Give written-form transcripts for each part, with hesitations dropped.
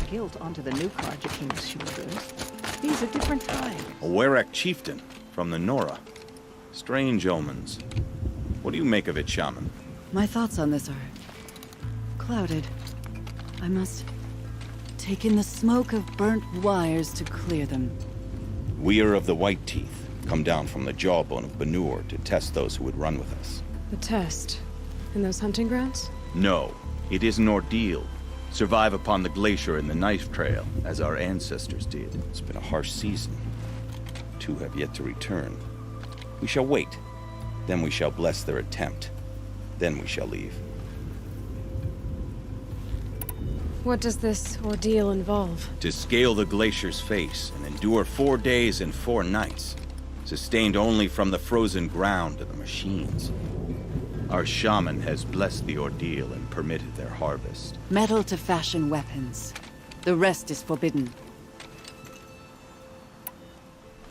guilt onto the new Karja King's shoulders. These are different times. A Werak chieftain from the Nora. Strange omens. What do you make of it, Shaman? My thoughts on this are clouded. I must take in the smoke of burnt wires to clear them. We are of the White Teeth, come down from the jawbone of Banur to test those who would run with us. The test? In those hunting grounds? No, it is an ordeal. Survive upon the glacier in the Knife Trail, as our ancestors did. It's been a harsh season. 2 have yet to return. We shall wait. Then we shall bless their attempt. Then we shall leave. What does this ordeal involve? To scale the glacier's face and endure 4 days and 4 nights, sustained only from the frozen ground of the machines. Our shaman has blessed the ordeal and permitted their harvest. Metal to fashion weapons. The rest is forbidden.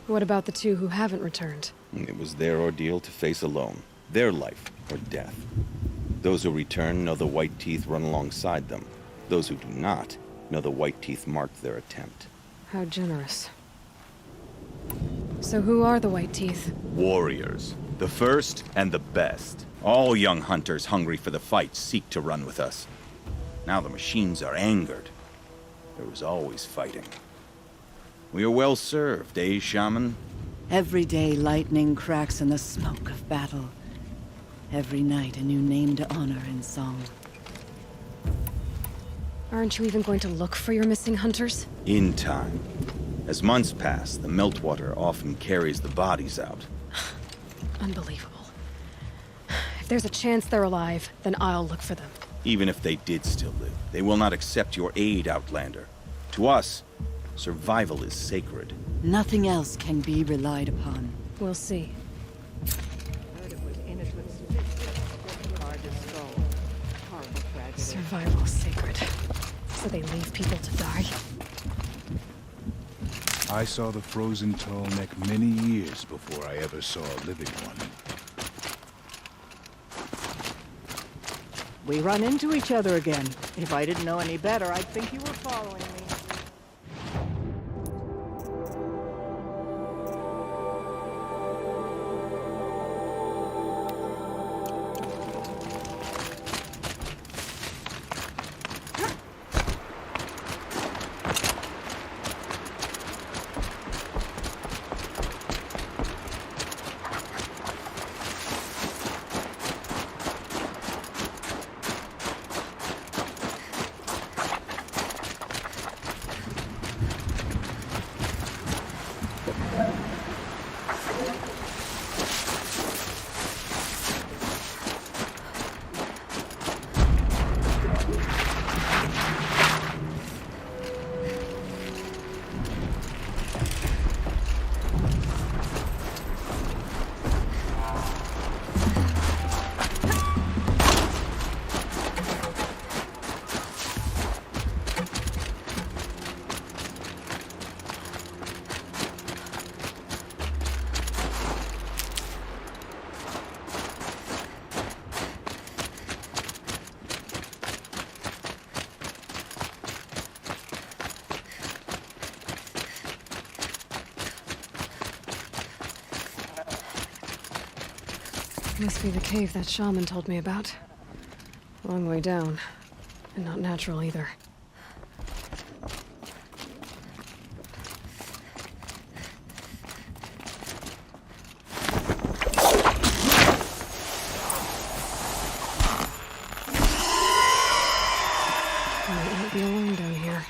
What about the 2 who haven't returned? It was their ordeal to face alone. Their life or death. Those who return know the White Teeth run alongside them. Those who do not know the White Teeth marked their attempt. How generous. So who are the White Teeth? Warriors. The first and the best. All young hunters hungry for the fight seek to run with us. Now the machines are angered. There was always fighting. We are well served, eh, Shaman? Every day lightning cracks in the smoke of battle. Every night a new name to honor in song. Aren't you even going to look for your missing hunters? In time. As months pass, the meltwater often carries the bodies out. Unbelievable. If there's a chance they're alive, then I'll look for them. Even if they did still live, they will not accept your aid, Outlander. To us, survival is sacred. Nothing else can be relied upon. We'll see. Heard it was in it with Karja's skull. Horrible tragedy. Survival is sacred. So they leave people to die? I saw the frozen tall neck many years before I ever saw a living one. We run into each other again. If I didn't know any better, I'd think you were following me. Must be the cave that shaman told me about. Long way down. And not natural either. Might not be alone down here.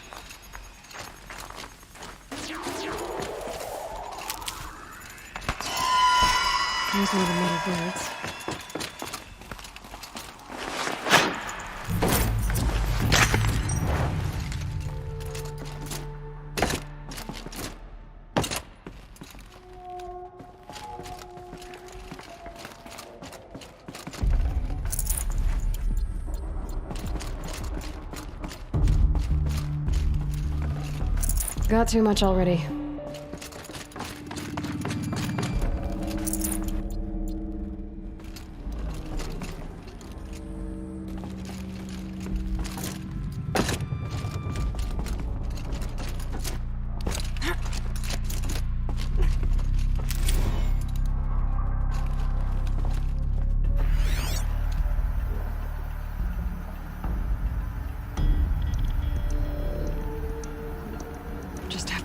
There's one of the metal birds. Got too much already.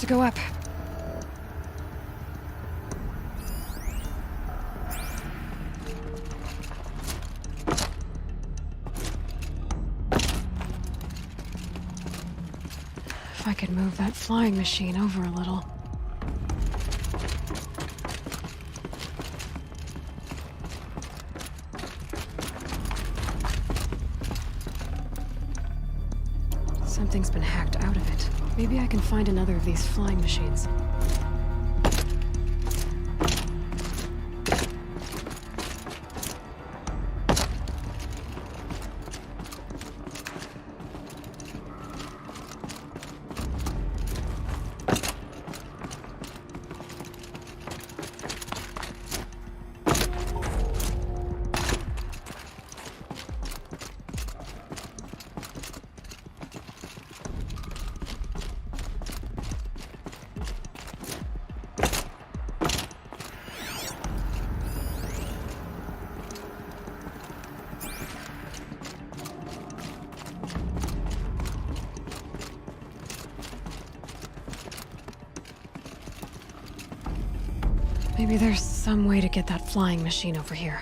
to go up. If I could move that flying machine over a little. Something's been hacked out of it. Maybe I can find another of these flying machines. Maybe there's some way to get that flying machine over here.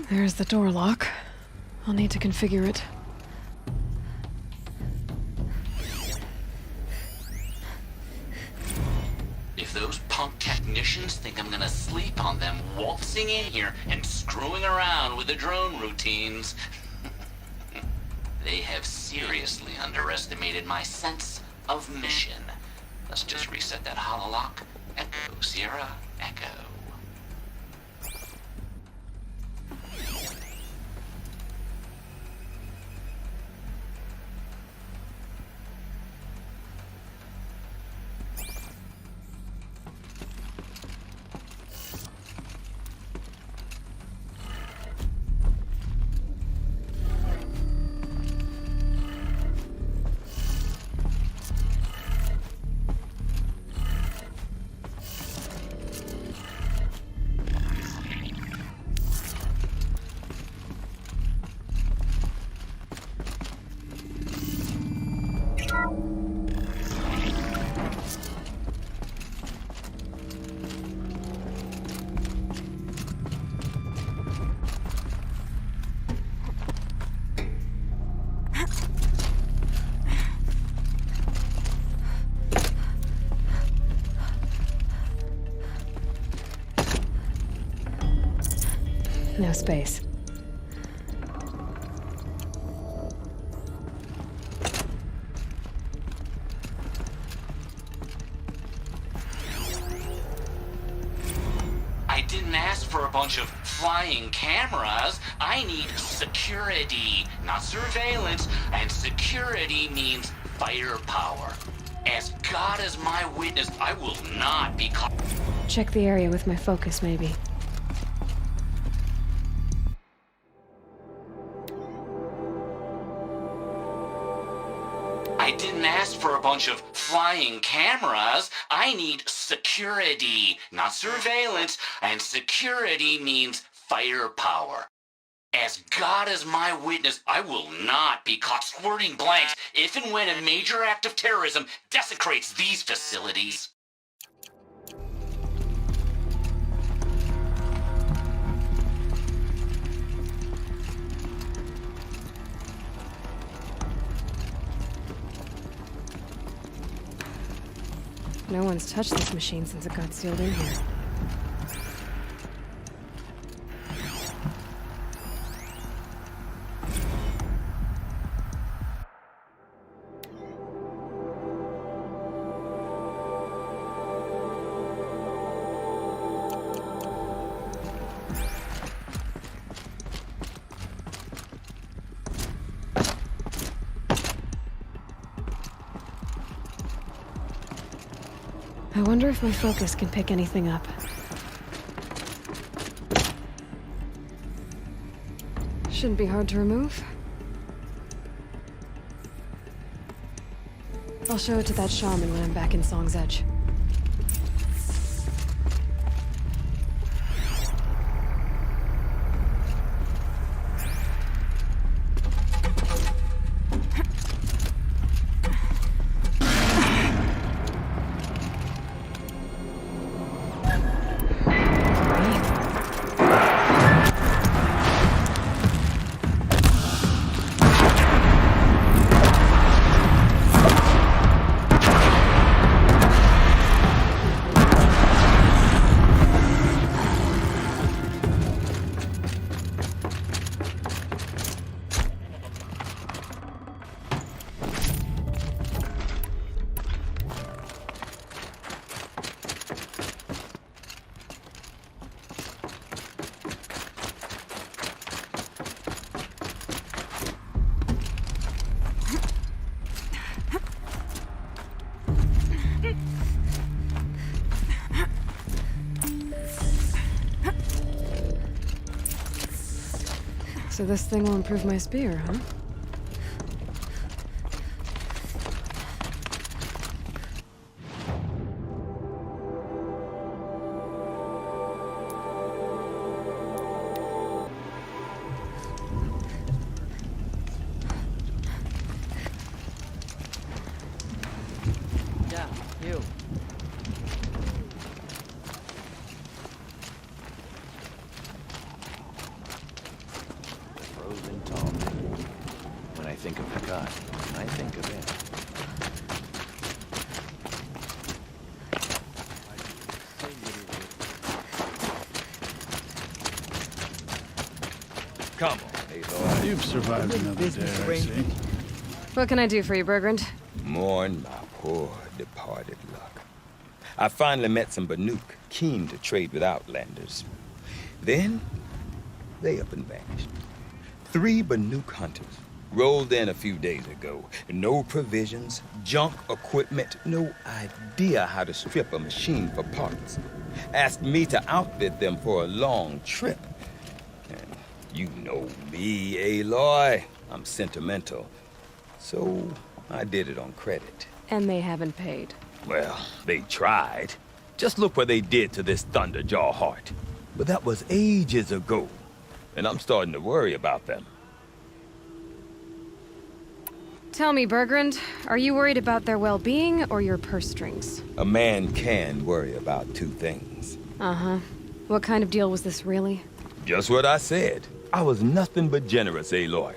There's the door lock. I'll need to configure it. If those punk technicians think I'm gonna sleep on them waltzing in here and screwing around with the drone routines, they have seriously underestimated my sense of mission. Let's just reset that hololock. Echo, Sierra, Echo. No space. I didn't ask for a bunch of flying cameras. I need security, not surveillance. And security means firepower. As God is my witness, I will not be caught. Check the area with my focus, maybe. I didn't ask for a bunch of flying cameras. I need security, not surveillance. And security means firepower. As God is my witness, I will not be caught squirting blanks if and when a major act of terrorism desecrates these facilities. No one's touched this machine since it got sealed in here. I wonder if my focus can pick anything up. Shouldn't be hard to remove. I'll show it to that shaman when I'm back in Song's Edge. So this thing will improve my spear, huh? Yeah, you. Frozen tall. When I think of the god, I think of him. Come on, Aloy. You've survived another day, I see. What can I do for you, Bergrand? Mourn my poor departed luck. I finally met some Banuk, keen to trade with Outlanders. Then, they up and vanished. 3 Banuk hunters rolled in a few days ago. No provisions, junk equipment, no idea how to strip a machine for parts. Asked me to outfit them for a long trip. And you know me, Aloy. I'm sentimental. So, I did it on credit. And they haven't paid. Well, they tried. Just look what they did to this Thunderjaw heart. But that was ages ago. And I'm starting to worry about them. Tell me, Bergrand, are you worried about their well-being or your purse strings? A man can worry about 2 things. Uh-huh. What kind of deal was this, really? Just what I said. I was nothing but generous, Aloy.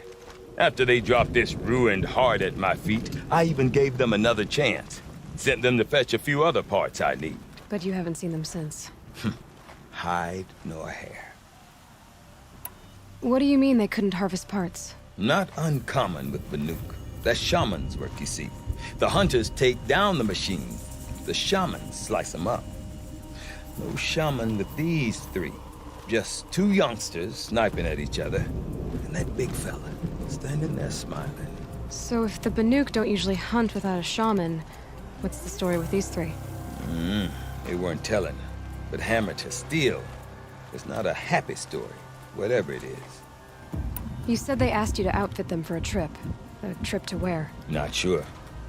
After they dropped this ruined heart at my feet, I even gave them another chance. Sent them to fetch a few other parts I need. But you haven't seen them since. Hide nor hair. What do you mean they couldn't harvest parts? Not uncommon with Banuk. That's shaman's work, you see. The hunters take down the machine. The shamans slice them up. No shaman with these 3. Just 2 youngsters sniping at each other. And that big fella standing there smiling. So if the Banuk don't usually hunt without a shaman, what's the story with these 3? They weren't telling. But hammer to steel. It's not a happy story, whatever it is. You said they asked you to outfit them for a trip. A trip to where? Not sure.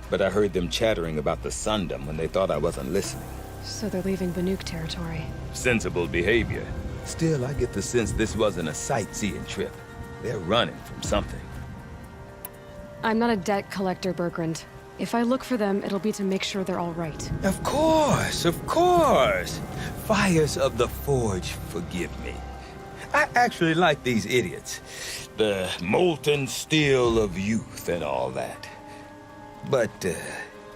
But I heard them chattering about the Sundom when they thought I wasn't listening. So they're leaving Banuk territory. Sensible behavior. Still, I get the sense this wasn't a sightseeing trip. They're running from something. I'm not a debt collector, Bergrand. If I look for them, it'll be to make sure they're all right. Of course, of course. Fires of the Forge, forgive me. I actually like these idiots. The molten steel of youth and all that. But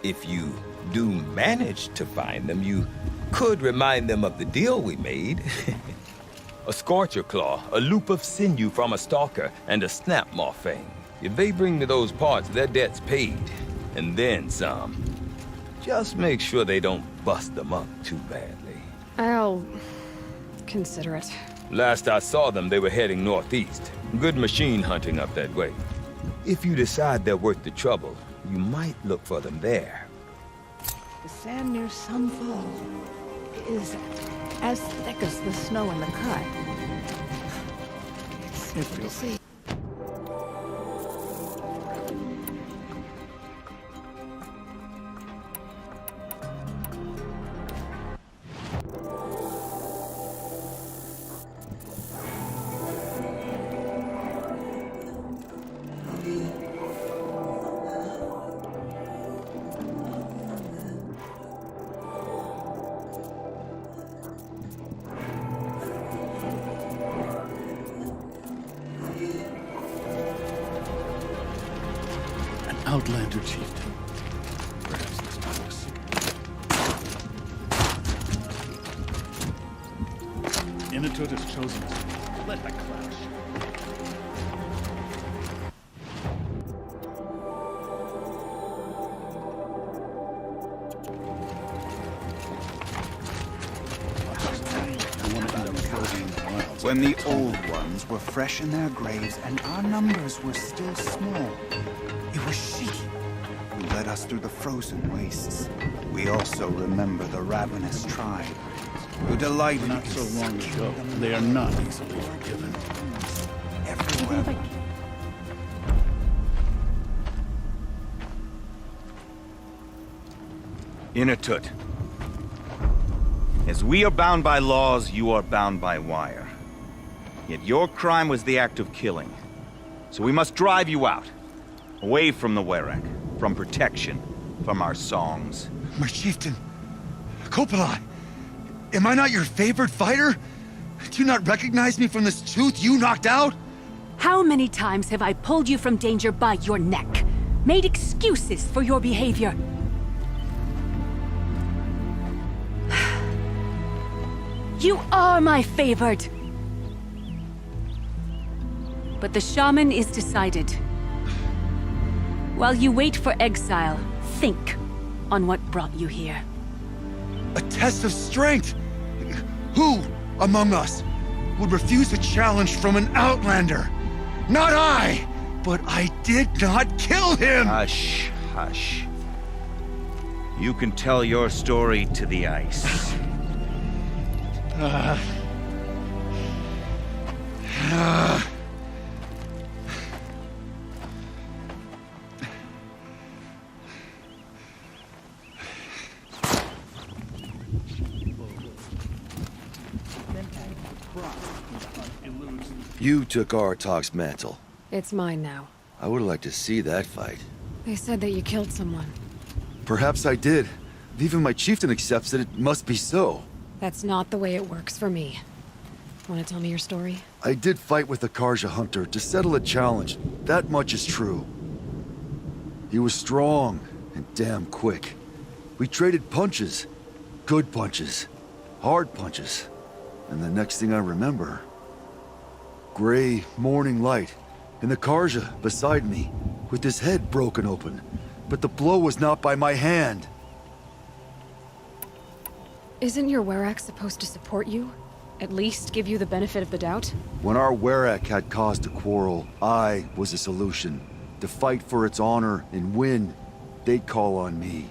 if you do manage to find them, you could remind them of the deal we made. A scorcher claw, a loop of sinew from a stalker, and a snap maw fang. If they bring me those parts, their debt's paid. And then some. Just make sure they don't bust them up too badly. I'll consider it. Last I saw them, they were heading northeast. Good machine hunting up that way. If you decide they're worth the trouble, you might look for them there. The sand near some fall is as thick as the snow in the cut. It's simple to see. Outlander chieftain. Perhaps it's not a secret. Inatut has chosen us. Let the clash. When the old ones were fresh in their graves and our numbers were still small, it was she who led us through the frozen wastes. We also remember the ravenous tribe, who delighted Not so long ago. They are not easily forgiven. everywhere. Inatut. As we are bound by laws, you are bound by wire. Yet your crime was the act of killing. So we must drive you out. Away from the Werak, from protection, from our songs. My chieftain, Kopalai, am I not your favorite fighter? Do you not recognize me from this tooth you knocked out? How many times have I pulled you from danger by your neck? Made excuses for your behavior? You are my favorite! But the shaman is decided. While you wait for exile, think on what brought you here. A test of strength! Who among us would refuse a challenge from an outlander? Not I! But I did not kill him! Hush, hush. You can tell your story to the ice. You took Artok's mantle. It's mine now. I would like to see that fight. They said that you killed someone. Perhaps I did. If even my chieftain accepts it, it must be so. That's not the way it works for me. Want to tell me your story? I did fight with the Karja hunter to settle a challenge. That much is true. He was strong and damn quick. We traded punches. Good punches. Hard punches. And the next thing I remember... gray morning light, and the Karja beside me, with his head broken open. But the blow was not by my hand. Isn't your Werak supposed to support you? At least give you the benefit of the doubt? When our Werak had cause to quarrel, I was a solution. To fight for its honor and win, they'd call on me.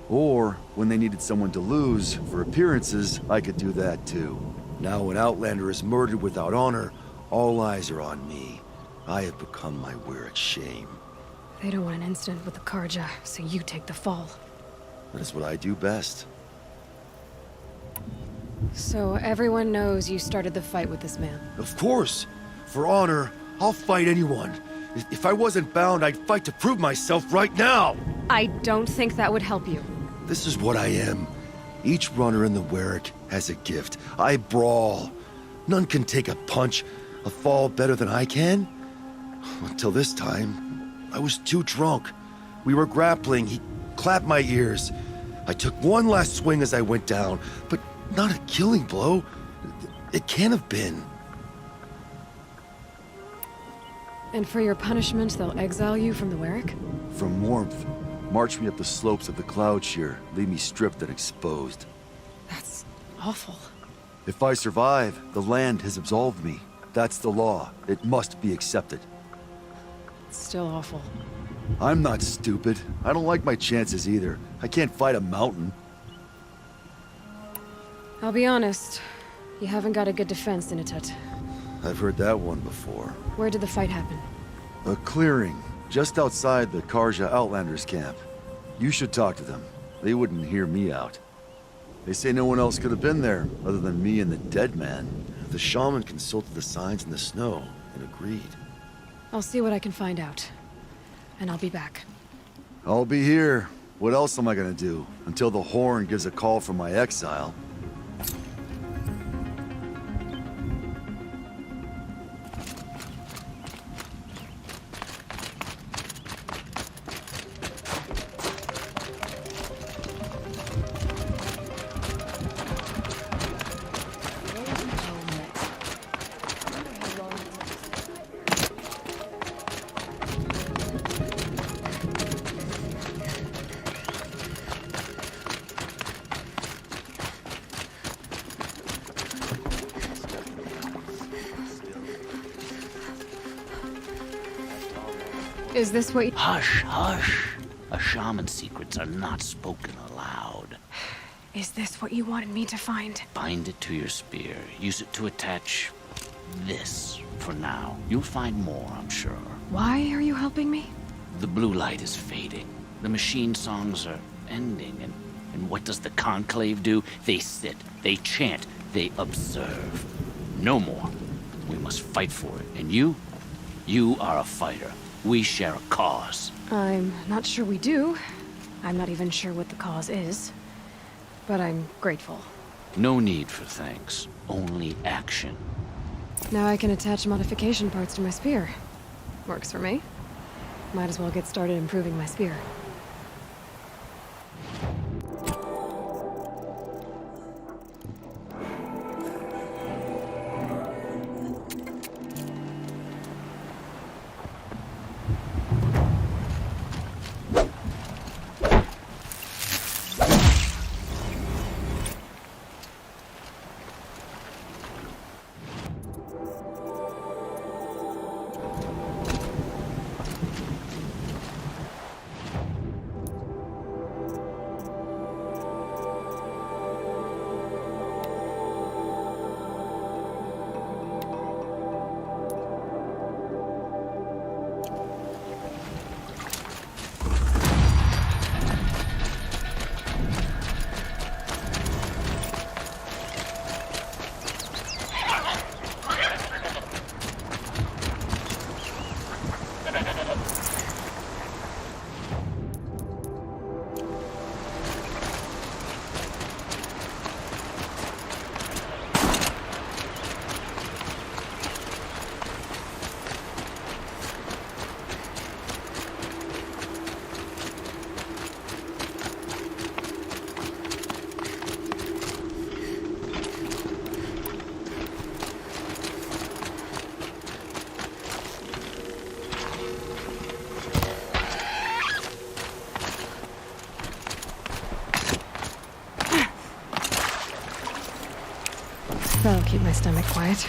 Or, when they needed someone to lose, for appearances, I could do that too. Now when Outlander is murdered without honor, all eyes are on me. I have become my Werak's shame. They don't want an incident with the Karja, so you take the fall. That is what I do best. So everyone knows you started the fight with this man? Of course! For honor, I'll fight anyone. If I wasn't bound, I'd fight to prove myself right now! I don't think that would help you. This is what I am. Each runner in the Werak has a gift. I brawl. None can take a punch, a fall better than I can. Until this time, I was too drunk. We were grappling. He clapped my ears. I took one last swing as I went down, but not a killing blow. It can't have been. And for your punishment, they'll exile you from the Werak? From warmth. March me up the slopes of the cloud shear, leave me stripped and exposed. That's awful. If I survive, the land has absolved me. That's the law. It must be accepted. It's still awful. I'm not stupid. I don't like my chances either. I can't fight a mountain. I'll be honest. You haven't got a good defense, Initut. I've heard that one before. Where did the fight happen? A clearing, just outside the Karja Outlanders camp. You should talk to them. They wouldn't hear me out. They say no one else could have been there, other than me and the dead man. The shaman consulted the signs in the snow, and agreed. I'll see what I can find out. And I'll be back. I'll be here. What else am I gonna do? Until the horn gives a call from my exile. Is this what Hush, hush. A shaman's secrets are not spoken aloud. Is this what you wanted me to find? Bind it to your spear. Use it to attach this for now. You'll find more, I'm sure. Why are you helping me? The blue light is fading. The machine songs are ending, and what does the conclave do? They sit, they chant, they observe. No more. We must fight for it. And you are a fighter. We share a cause. I'm not sure we do. I'm not even sure what the cause is. But I'm grateful. No need for thanks. Only action. Now I can attach modification parts to my spear. Works for me. Might as well get started improving my spear. That'll keep my stomach quiet.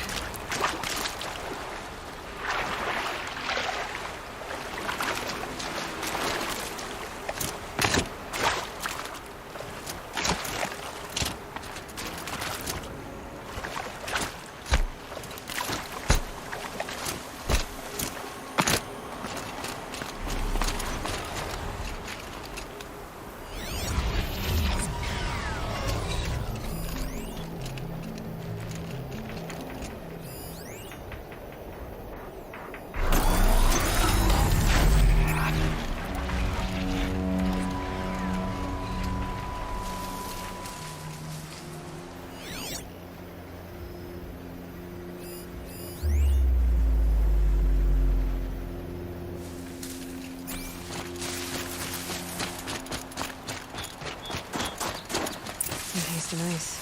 Nice.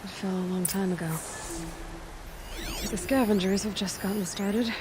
It fell a long time ago. The scavengers have just gotten started.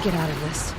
gotta get out of this.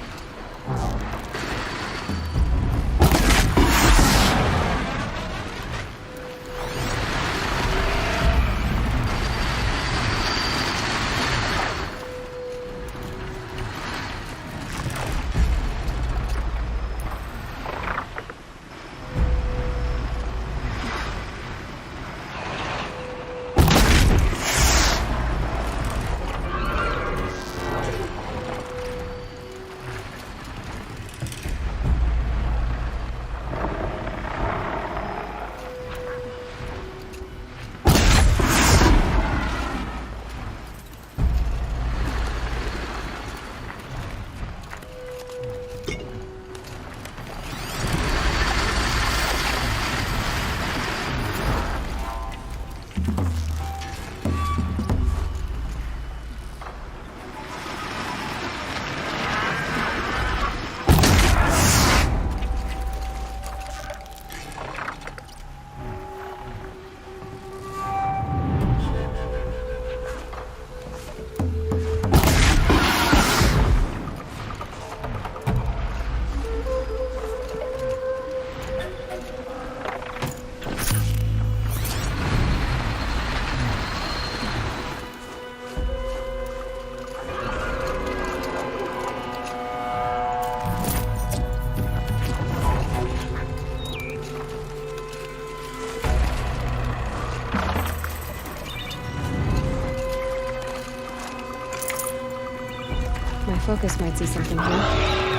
My focus might see something here.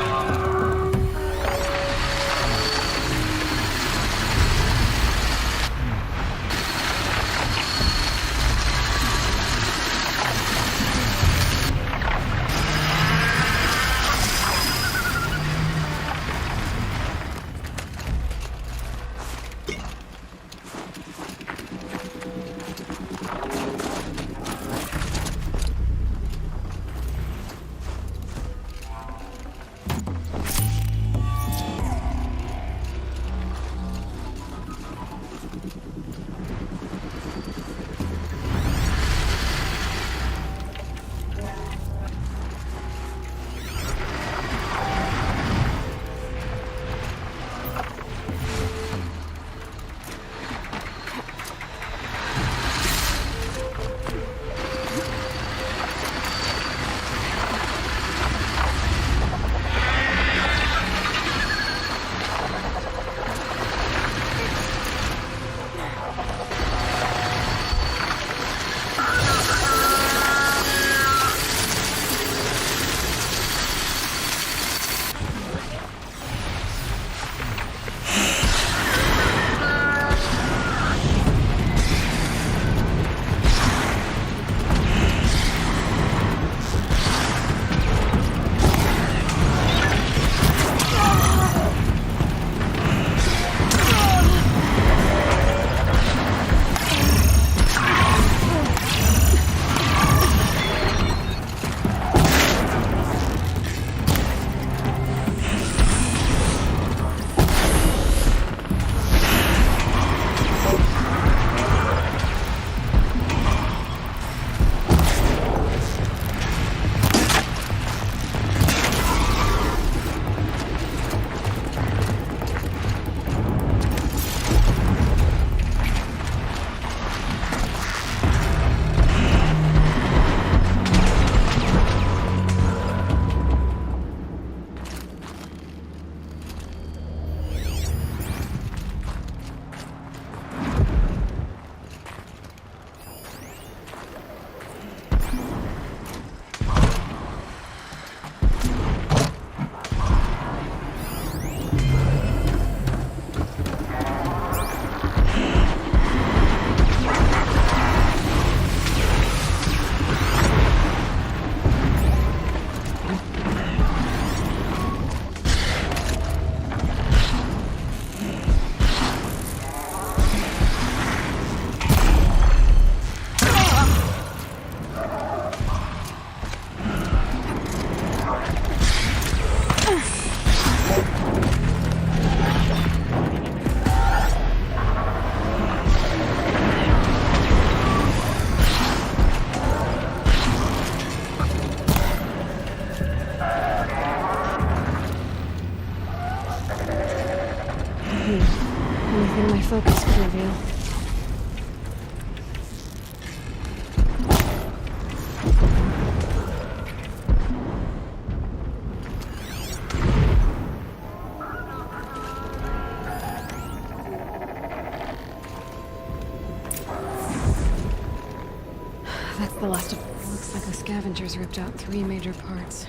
the last of... Looks like the scavengers ripped out 3 major parts.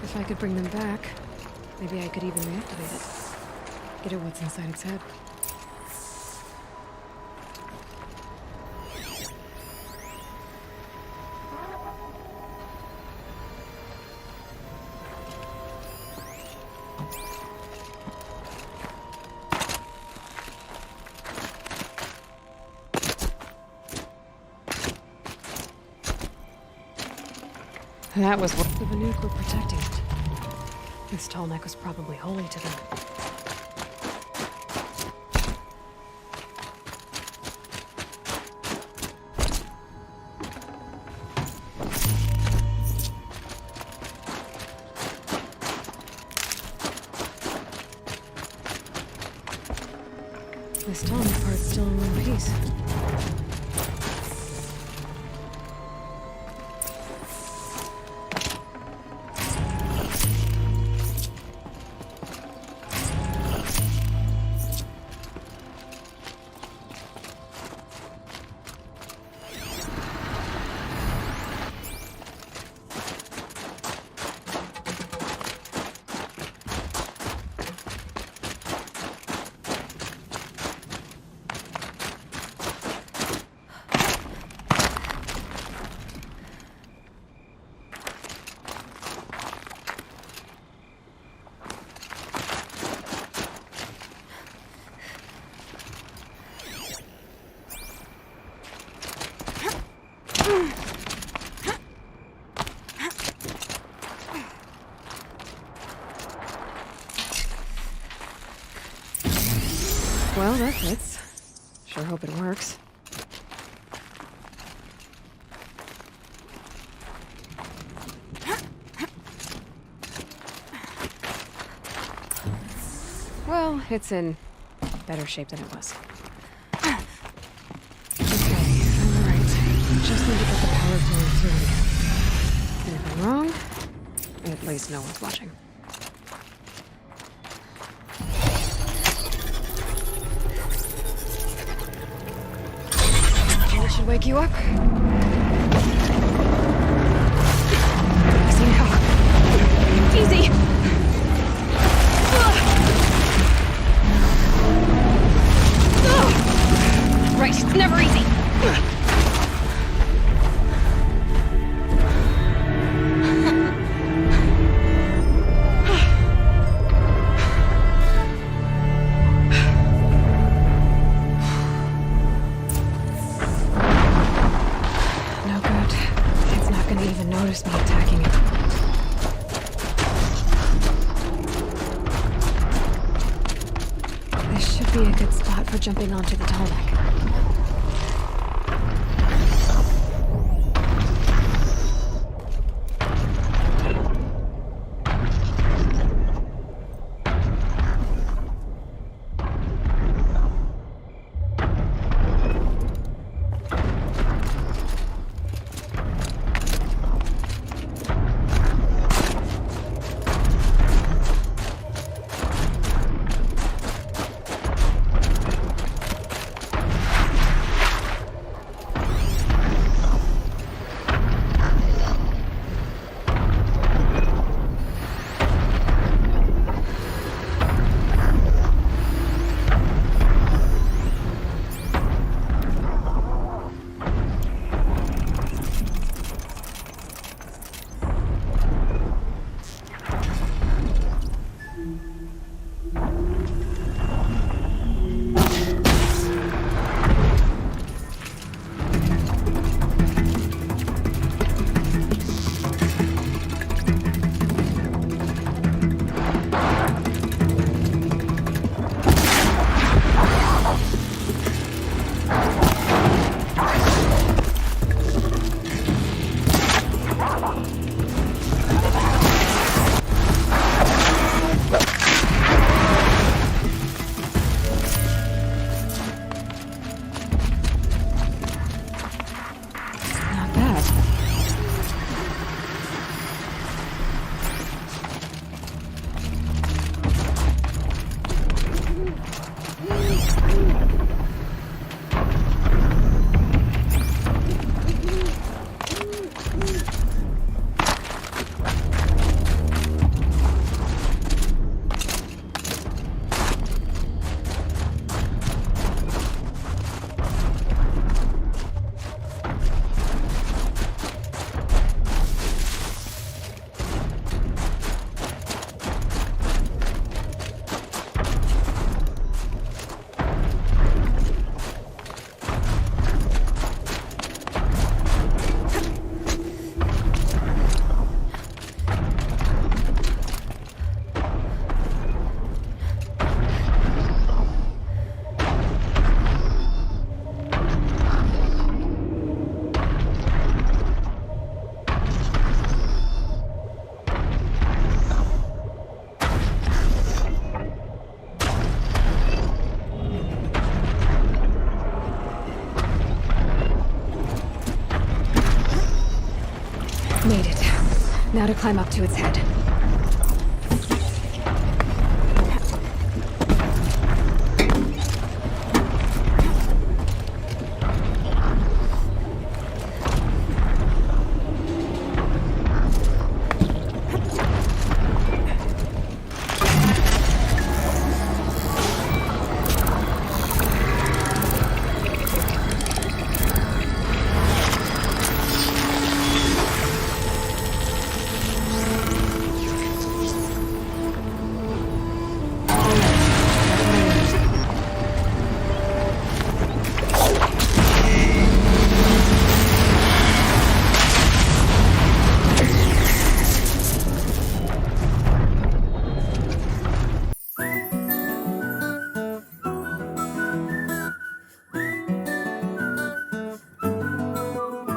If I could bring them back, maybe I could even reactivate it. Get at what's inside its head. That was what the Vanook were protecting it. This tall neck was probably holy to them. This tall neck part's still in one piece. Well, that fits. Sure hope it works. Well, it's in better shape than it was. Okay, I'm right. Just need to get the power flowing through again. And if I'm wrong, at least no one's watching. That should wake you up. Easy now. Easy! Right, it's never easy. No good. It's not gonna even notice me attacking it. This should be a good spot for jumping onto the tall neck. Now to climb up to its head.